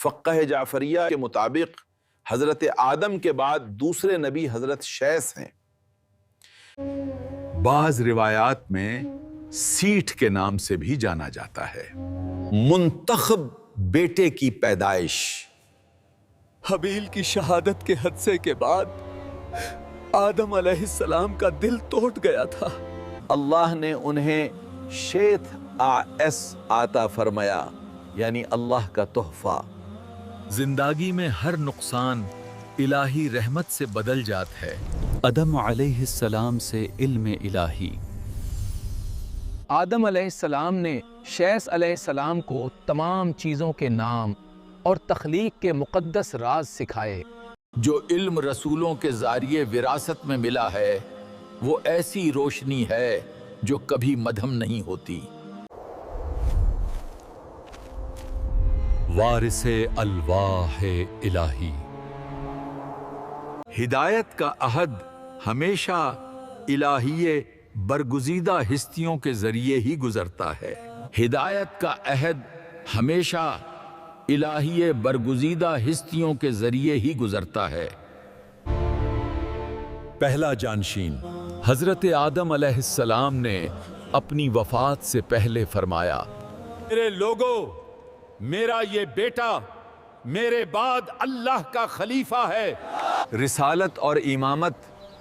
فقہ جعفریہ کے مطابق حضرت آدم کے بعد دوسرے نبی حضرت شیث ہیں۔ بعض روایات میں سیٹھ کے نام سے بھی جانا جاتا ہے۔ منتخب بیٹے کی پیدائش۔ حابیل کی شہادت کے حادثے کے بعد آدم علیہ السلام کا دل ٹوٹ گیا تھا۔ اللہ نے انہیں شیث عطا فرمایا، یعنی اللہ کا تحفہ۔ زندگی میں ہر نقصان الہی رحمت سے بدل جاتا ہے۔ آدم علیہ السلام سے علم الہی۔ آدم علیہ السلام نے شیث علیہ السلام کو تمام چیزوں کے نام اور تخلیق کے مقدس راز سکھائے۔ جو علم رسولوں کے ذریعے وراثت میں ملا ہے وہ ایسی روشنی ہے جو کبھی مدھم نہیں ہوتی۔ وارث الواح الہی۔ ہدایت کا عہد ہمیشہ الہی برگزیدہ ہستیوں کے ذریعے ہی گزرتا ہے۔ ہدایت کا عہد ہمیشہ الہی برگزیدہ ہستیوں کے ذریعے ہی گزرتا ہے۔ پہلا جانشین حضرت آدم علیہ السلام نے اپنی وفات سے پہلے فرمایا، میرے لوگوں، میرا یہ بیٹا میرے بعد اللہ کا خلیفہ ہے۔ رسالت اور امامت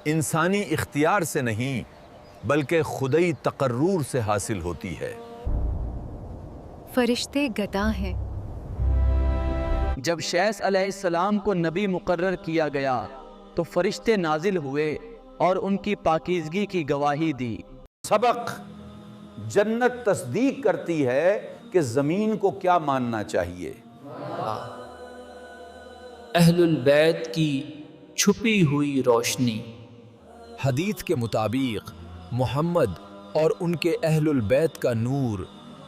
انسانی اختیار سے نہیں بلکہ خدائی تقرر سے حاصل ہوتی ہے۔ فرشتے گدا ہیں۔ جب شیث علیہ السلام کو نبی مقرر کیا گیا تو فرشتے نازل ہوئے اور ان کی پاکیزگی کی گواہی دی۔ سبق: جنت تصدیق کرتی ہے کہ زمین کو کیا ماننا چاہیے۔ اہل البیت کی چھپی ہوئی روشنی۔ حدیث کے مطابق محمد اور ان کے اہل البیت کا نور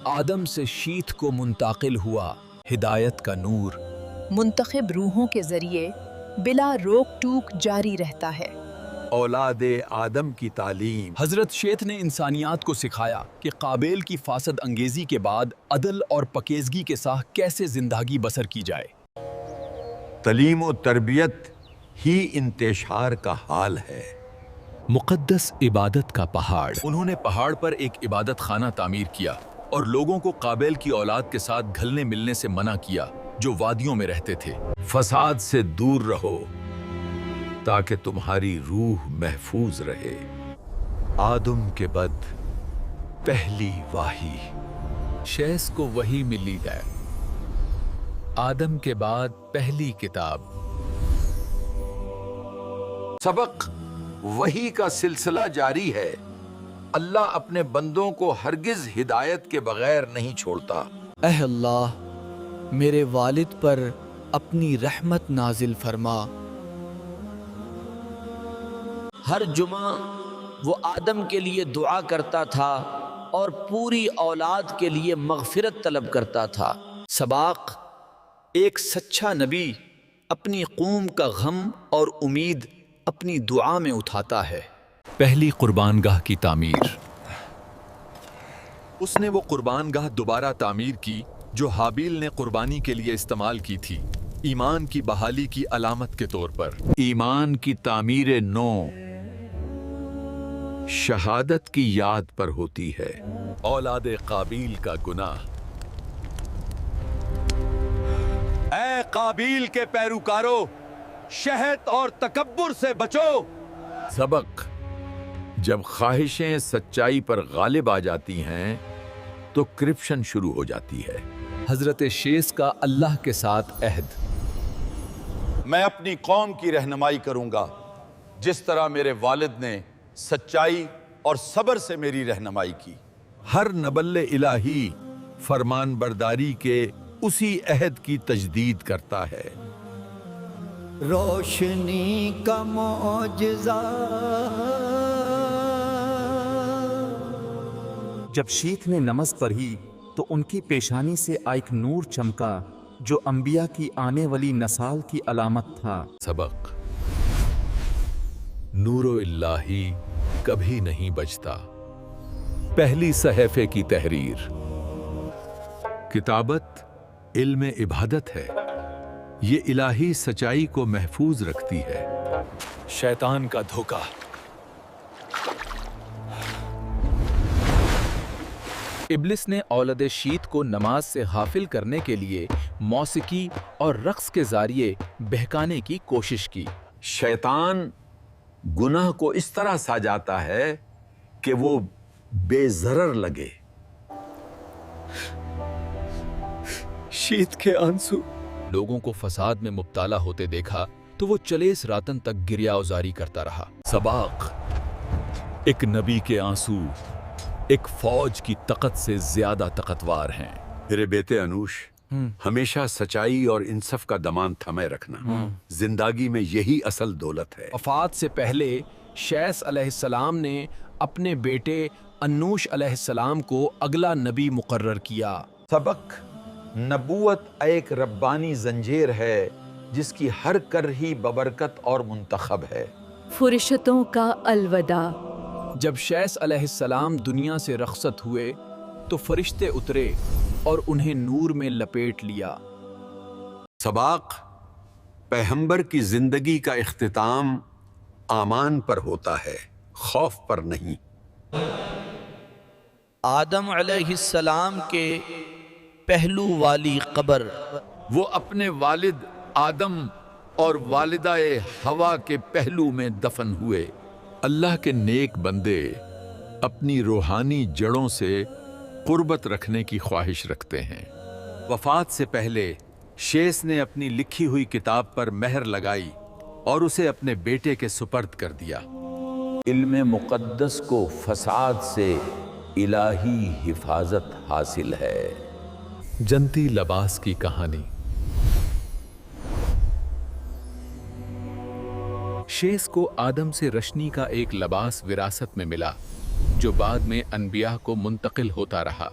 آدم سے شیت کو منتقل ہوا۔ ہدایت کا نور منتخب روحوں کے ذریعے بلا روک ٹوک جاری رہتا ہے۔ اولاد آدم کی تعلیم۔ حضرت شیث نے انسانیات کو سکھایا کہ قابیل کی فاسد انگیزی کے بعد عدل اور پکیزگی کے ساتھ کیسے زندگی بسر کی جائے۔ تعلیم و تربیت ہی انتشار کا حال ہے۔ مقدس عبادت کا پہاڑ۔ انہوں نے پہاڑ پر ایک عبادت خانہ تعمیر کیا اور لوگوں کو قابیل کی اولاد کے ساتھ گھلنے ملنے سے منع کیا جو وادیوں میں رہتے تھے۔ فساد سے دور رہو تاکہ تمہاری روح محفوظ رہے۔ آدم کے بعد پہلی وحی۔ شیث کو وحی ملی ہے۔ آدم کے بعد پہلی کتاب۔ سبق: وحی کا سلسلہ جاری ہے۔ اللہ اپنے بندوں کو ہرگز ہدایت کے بغیر نہیں چھوڑتا۔ اے اللہ، میرے والد پر اپنی رحمت نازل فرما۔ ہر جمعہ وہ آدم کے لیے دعا کرتا تھا اور پوری اولاد کے لیے مغفرت طلب کرتا تھا۔ سباق: ایک سچا نبی اپنی قوم کا غم اور امید اپنی دعا میں اٹھاتا ہے۔ پہلی قربان گاہ کی تعمیر۔ اس نے وہ قربان گاہ دوبارہ تعمیر کی جو حابیل نے قربانی کے لیے استعمال کی تھی، ایمان کی بحالی کی علامت کے طور پر۔ ایمان کی تعمیر نو شہادت کی یاد پر ہوتی ہے۔ اولاد قابیل کا گناہ۔ اے قابیل کے پیروکارو، شہد اور تکبر سے بچو۔ سبق: جب خواہشیں سچائی پر غالب آ جاتی ہیں تو کرپشن شروع ہو جاتی ہے۔ حضرت شیث کا اللہ کے ساتھ عہد۔ میں اپنی قوم کی رہنمائی کروں گا جس طرح میرے والد نے سچائی اور صبر سے میری رہنمائی کی۔ ہر نبل الہی فرمان برداری کے اسی عہد کی تجدید کرتا ہے۔ روشنی کا معجزہ۔ جب شیخ نے نماز پڑھی تو ان کی پیشانی سے ایک نور چمکا جو انبیاء کی آنے والی نسل کی علامت تھا۔ سبق: نور الہی کبھی نہیں بجتا۔ پہلی صحیفے کی تحریر۔ کتابت علم عبادت ہے۔ یہ الہی سچائی کو محفوظ رکھتی ہے۔ شیطان کا دھوکہ۔ ابلیس نے اولاد شیت کو نماز سے غافل کرنے کے لیے موسیقی اور رقص کے ذریعے بہکانے کی کوشش کی۔ شیطان گناہ کو اس طرح سجاتا ہے کہ وہ بے ضرر لگے۔ شیت کے آنسو۔ لوگوں کو فساد میں مبتلا ہوتے دیکھا تو وہ چلیس راتن تک گریہ ازاری کرتا رہا۔ سباق، ایک نبی کے آنسو ایک فوج کی طاقت سے زیادہ طاقتور ہیں۔ میرے بیٹے انوش، ہمیشہ سچائی اور انصاف کا دمان تھمے رکھنا۔ زندگی میں یہی اصل دولت ہے۔ وفات سے پہلے شیث علیہ السلام نے اپنے بیٹے انوش علیہ السلام کو اگلا نبی مقرر کیا۔ سبق، نبوت ایک ربانی زنجیر ہے جس کی ہر کر ہی ببرکت اور منتخب ہے۔ فرشتوں کا الوداع۔ جب شیث علیہ السلام دنیا سے رخصت ہوئے تو فرشتے اترے اور انہیں نور میں لپیٹ لیا۔ سباق، پیغمبر کی زندگی کا اختتام امان پر ہوتا ہے، خوف پر نہیں۔ آدم علیہ السلام کے پہلو والی قبر۔ وہ اپنے والد آدم اور والدہ ہوا کے پہلو میں دفن ہوئے۔ اللہ کے نیک بندے اپنی روحانی جڑوں سے قربت رکھنے کی خواہش رکھتے ہیں۔ وفات سے پہلے شیث نے اپنی لکھی ہوئی کتاب پر مہر لگائی اور اسے اپنے بیٹے کے سپرد کر دیا۔ علم مقدس کو فساد سے الہی حفاظت حاصل ہے۔ جنتی لباس کی کہانی۔ شیث کو آدم سے رشنی کا ایک لباس وراثت میں ملا جو بعد میں انبیاء کو منتقل ہوتا رہا۔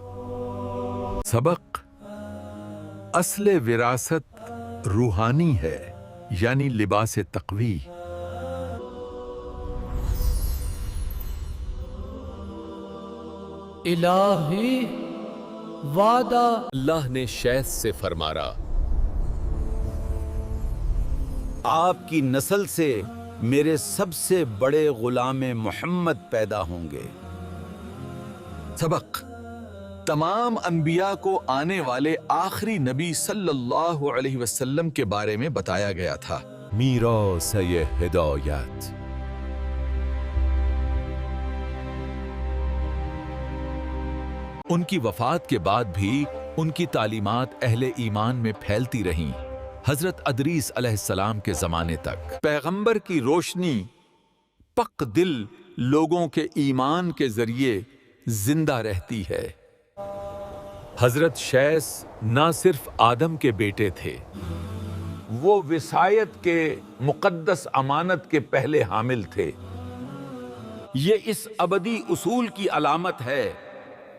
سبق، اصل وراثت روحانی ہے، یعنی لباس تقوی۔ الہی وعدہ۔ اللہ نے شیث سے فرمایا، آپ کی نسل سے میرے سب سے بڑے غلام محمد پیدا ہوں گے۔ سبق، تمام انبیاء کو آنے والے آخری نبی صلی اللہ علیہ وسلم کے بارے میں بتایا گیا تھا۔ میراث ہدایت۔ ان کی وفات کے بعد بھی ان کی تعلیمات اہل ایمان میں پھیلتی رہیں، حضرت ادریس علیہ السلام کے زمانے تک۔ پیغمبر کی روشنی پک دل لوگوں کے ایمان کے ذریعے زندہ رہتی ہے۔ حضرت شیث نہ صرف آدم کے بیٹے تھے، وہ وصایت کے مقدس امانت کے پہلے حامل تھے۔ یہ اس ابدی اصول کی علامت ہے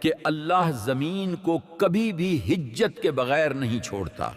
کہ اللہ زمین کو کبھی بھی حجت کے بغیر نہیں چھوڑتا۔